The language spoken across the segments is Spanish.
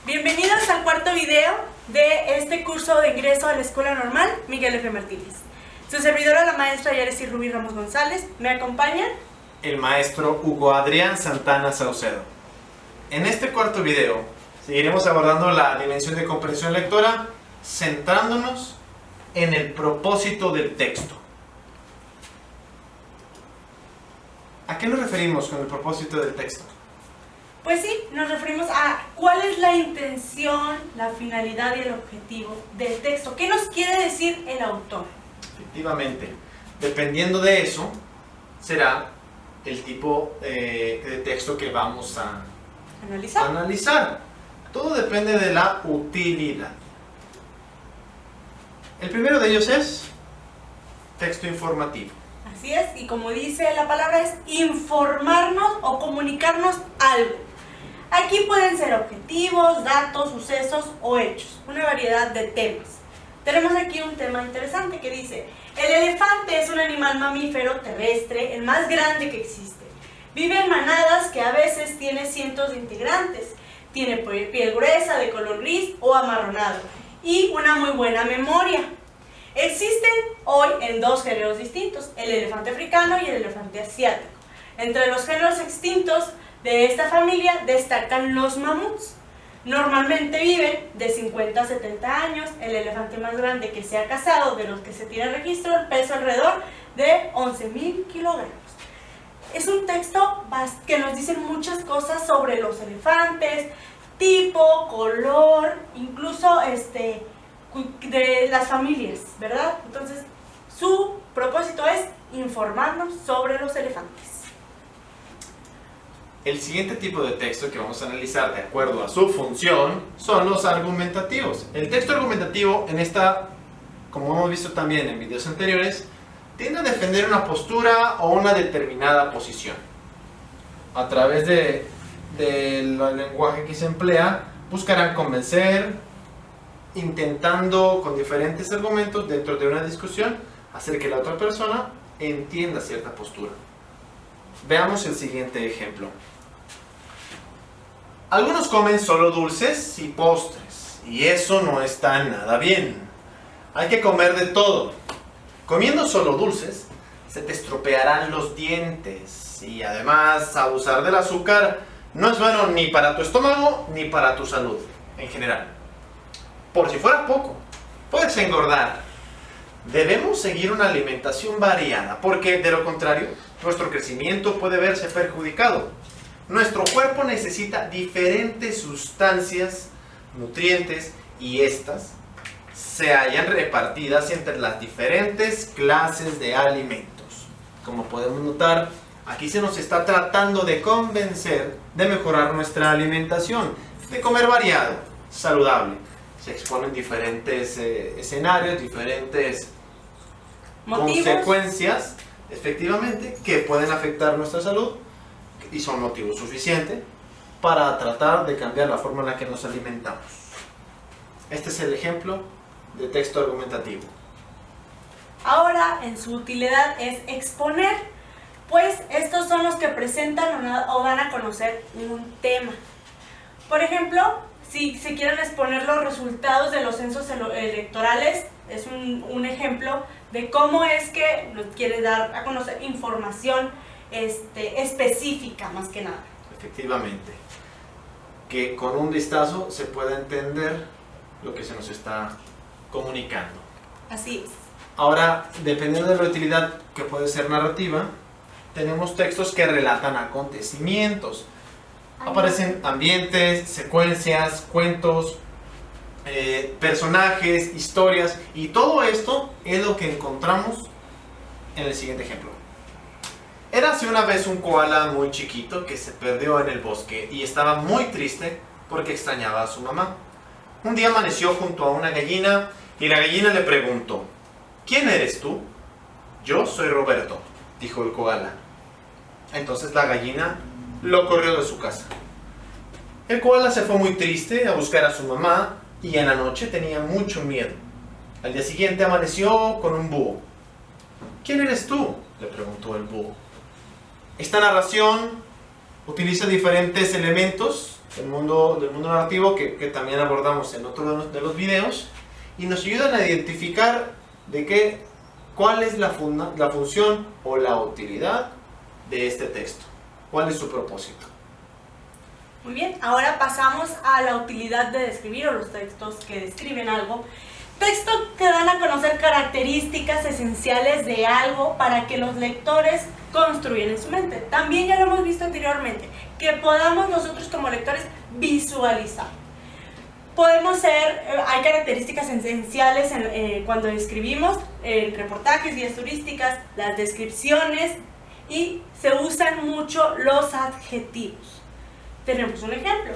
Bienvenidos al cuarto video de este curso de ingreso a la Escuela Normal Miguel F. Martínez. Su servidora, la maestra Yaresy Rubí Ramos González, me acompaña el maestro Hugo Adrián Santana Saucedo. En este cuarto video seguiremos abordando la dimensión de comprensión lectora, centrándonos en el propósito del texto. ¿A qué nos referimos con el propósito del texto? Pues sí, nos referimos a cuál es la intención, la finalidad y el objetivo del texto. ¿Qué nos quiere decir el autor? Efectivamente, dependiendo de eso, será el tipo de texto que vamos a analizar. Todo depende de la utilidad. El primero de ellos es texto informativo. Así es, y como dice la palabra, es informarnos o comunicarnos algo. Aquí pueden ser objetivos, datos, sucesos o hechos, una variedad de temas. Tenemos aquí un tema interesante que dice: el elefante es un animal mamífero terrestre, el más grande que existe. Vive en manadas que a veces tiene cientos de integrantes. Tiene piel gruesa, de color gris o amarronado y una muy buena memoria. Existen hoy en dos géneros distintos, el elefante africano y el elefante asiático. Entre los géneros extintos de esta familia destacan los mamuts. Normalmente viven de 50 a 70 años. El elefante más grande que se ha cazado, de los que se tiene registro, pesa alrededor de 11.000 kilogramos. Es un texto que nos dice muchas cosas sobre los elefantes, tipo, color, incluso de las familias, ¿verdad? Entonces, su propósito es informarnos sobre los elefantes. El siguiente tipo de texto que vamos a analizar de acuerdo a su función son los argumentativos. El texto argumentativo como hemos visto también en videos anteriores, tiende a defender una postura o una determinada posición. A través del lenguaje que se emplea, buscarán convencer, intentando con diferentes argumentos dentro de una discusión hacer que la otra persona entienda cierta postura. Veamos el siguiente ejemplo. Algunos comen solo dulces y postres, y eso no está nada bien. Hay que comer de todo. Comiendo solo dulces, se te estropearán los dientes, y además abusar del azúcar no es bueno ni para tu estómago ni para tu salud en general. Por si fuera poco, puedes engordar. Debemos seguir una alimentación variada, porque de lo contrario, nuestro crecimiento puede verse perjudicado. Nuestro cuerpo necesita diferentes sustancias, nutrientes, y estas se hallan repartidas entre las diferentes clases de alimentos. Como podemos notar, aquí se nos está tratando de convencer de mejorar nuestra alimentación, de comer variado, saludable. Se exponen diferentes escenarios, diferentes consecuencias, efectivamente, que pueden afectar nuestra salud, y son motivos suficientes para tratar de cambiar la forma en la que nos alimentamos. Este es el ejemplo de texto argumentativo. Ahora, en su utilidad es exponer, pues estos son los que presentan o dan a conocer un tema. Por ejemplo, si se quieren exponer los resultados de los censos electorales, es un ejemplo de cómo es que nos quiere dar a conocer información específica, más que nada. Efectivamente, que con un vistazo se pueda entender lo que se nos está comunicando. Así es. Ahora, dependiendo de la utilidad, que puede ser narrativa, tenemos textos que relatan acontecimientos. Aparecen ambientes, secuencias, cuentos, personajes, historias, y todo esto es lo que encontramos en el siguiente ejemplo. Érase una vez un koala muy chiquito que se perdió en el bosque y estaba muy triste porque extrañaba a su mamá. Un día amaneció junto a una gallina Y la gallina le preguntó: ¿quién eres tú? Yo soy Roberto, dijo el koala. Entonces la gallina lo corrió de su casa. El koala se fue muy triste a buscar a su mamá y en la noche tenía mucho miedo. Al día siguiente amaneció con un búho. ¿Quién eres tú?, le preguntó el búho. Esta narración utiliza diferentes elementos del mundo narrativo que también abordamos en otro de los videos y nos ayudan a identificar cuál es la función o la utilidad de este texto. ¿Cuál es su propósito? Muy bien, ahora pasamos a la utilidad de describir o los textos que describen algo. Textos que dan a conocer características esenciales de algo para que los lectores construyan en su mente. También ya lo hemos visto anteriormente, que podamos nosotros como lectores visualizar. Hay características esenciales cuando escribimos reportajes, guías turísticas, las descripciones y se usan mucho los adjetivos. Tenemos un ejemplo.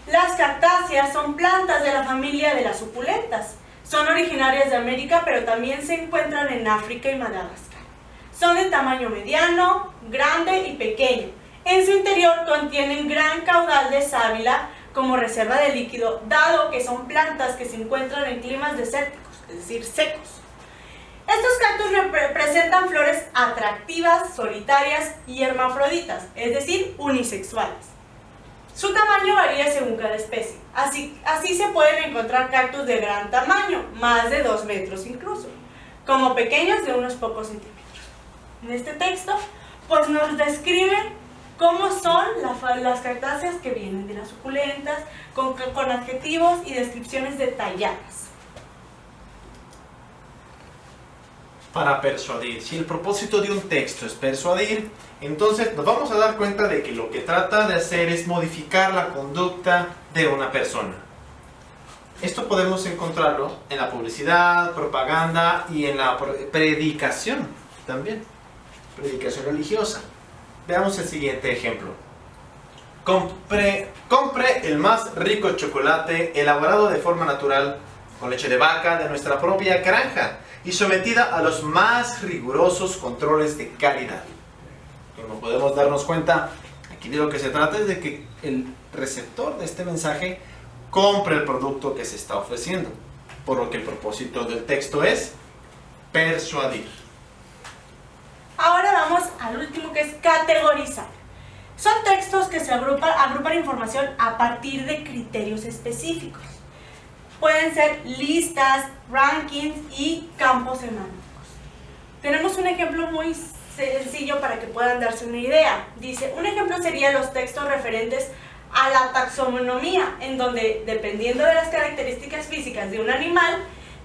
Las cactáceas son plantas de la familia de las suculentas. Son originarias de América, pero también se encuentran en África y Madagascar. Son de tamaño mediano, grande y pequeño. En su interior contienen gran caudal de sábila como reserva de líquido, dado que son plantas que se encuentran en climas desérticos, es decir, secos. Estos cactus presentan flores atractivas, solitarias y hermafroditas, es decir, unisexuales. Su tamaño varía según cada especie, así se pueden encontrar cactus de gran tamaño, más de 2 metros incluso, como pequeños de unos pocos centímetros. En este texto, pues nos describe cómo son las cactáceas que vienen de las suculentas, con adjetivos y descripciones detalladas. Para persuadir. Si el propósito de un texto es persuadir, entonces nos vamos a dar cuenta de que lo que trata de hacer es modificar la conducta de una persona. Esto podemos encontrarlo en la publicidad, propaganda y en la predicación también, predicación religiosa. Veamos el siguiente ejemplo. Compre el más rico chocolate elaborado de forma natural con leche de vaca de nuestra propia granja y sometida a los más rigurosos controles de calidad. Como podemos darnos cuenta, aquí de lo que se trata es de que el receptor de este mensaje compre el producto que se está ofreciendo, por lo que el propósito del texto es persuadir. Ahora vamos al último, que es categorizar. Son textos que se agrupan información a partir de criterios específicos. Pueden ser listas, rankings y campos semánticos. Tenemos un ejemplo muy sencillo para que puedan darse una idea. Dice, un ejemplo sería los textos referentes a la taxonomía, en donde, dependiendo de las características físicas de un animal,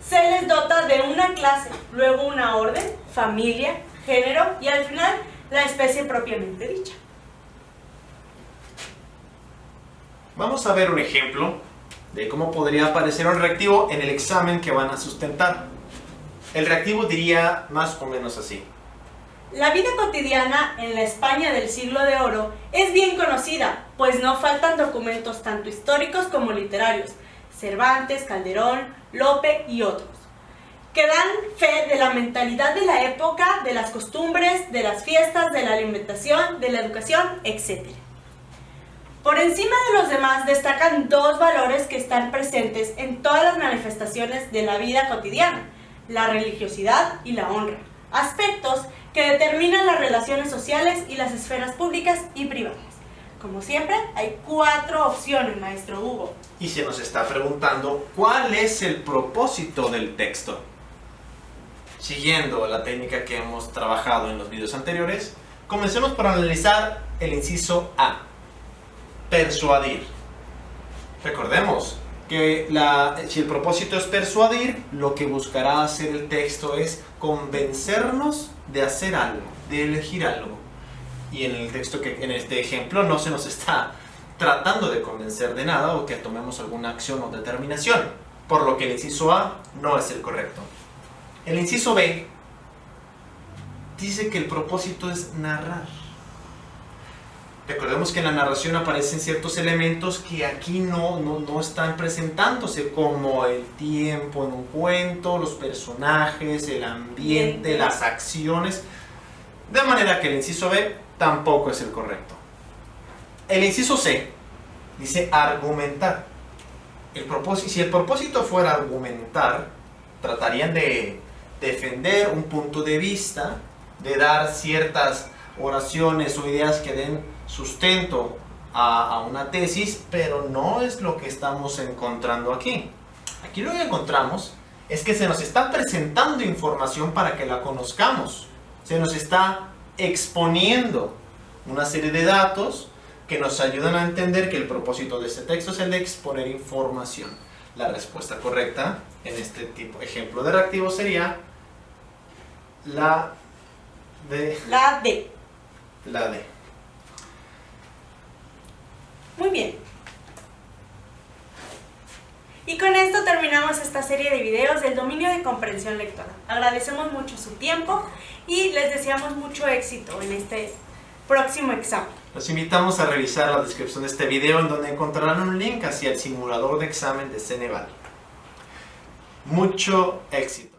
se les dota de una clase, luego una orden, familia, género y al final la especie propiamente dicha. Vamos a ver un ejemplo de cómo podría aparecer un reactivo en el examen que van a sustentar. El reactivo diría más o menos así. La vida cotidiana en la España del siglo de oro es bien conocida, pues no faltan documentos tanto históricos como literarios, Cervantes, Calderón, Lope y otros, que dan fe de la mentalidad de la época, de las costumbres, de las fiestas, de la alimentación, de la educación, etc. Por encima de los demás destacan dos valores que están presentes en todas las manifestaciones de la vida cotidiana: la religiosidad y la honra, aspectos que determinan las relaciones sociales y las esferas públicas y privadas. Como siempre, hay 4 opciones, maestro Hugo. Y se nos está preguntando, ¿cuál es el propósito del texto? Siguiendo la técnica que hemos trabajado en los videos anteriores, comencemos por analizar el inciso A. Persuadir. Recordemos que si el propósito es persuadir, lo que buscará hacer el texto es convencernos de hacer algo, de elegir algo. Y en este ejemplo no se nos está tratando de convencer de nada o que tomemos alguna acción o determinación, por lo que el inciso A no es el correcto. El inciso B dice que el propósito es narrar. Recordemos que en la narración aparecen ciertos elementos que aquí no están presentándose, como el tiempo en un cuento, los personajes, el ambiente, las acciones. De manera que el inciso B tampoco es el correcto. El inciso C dice argumentar. Si el propósito fuera argumentar, tratarían de defender un punto de vista, de dar ciertas oraciones o ideas que den sustento a una tesis, pero no es lo que estamos encontrando aquí. Aquí lo que encontramos es que se nos está presentando información para que la conozcamos. Se nos está exponiendo una serie de datos que nos ayudan a entender que el propósito de este texto es el de exponer información. La respuesta correcta en este tipo ejemplo de reactivo sería la D. La D. La D. Muy bien. Y con esto terminamos esta serie de videos del dominio de comprensión lectora. Agradecemos mucho su tiempo y les deseamos mucho éxito en este próximo examen. Los invitamos a revisar la descripción de este video, en donde encontrarán un link hacia el simulador de examen de Ceneval. Mucho éxito.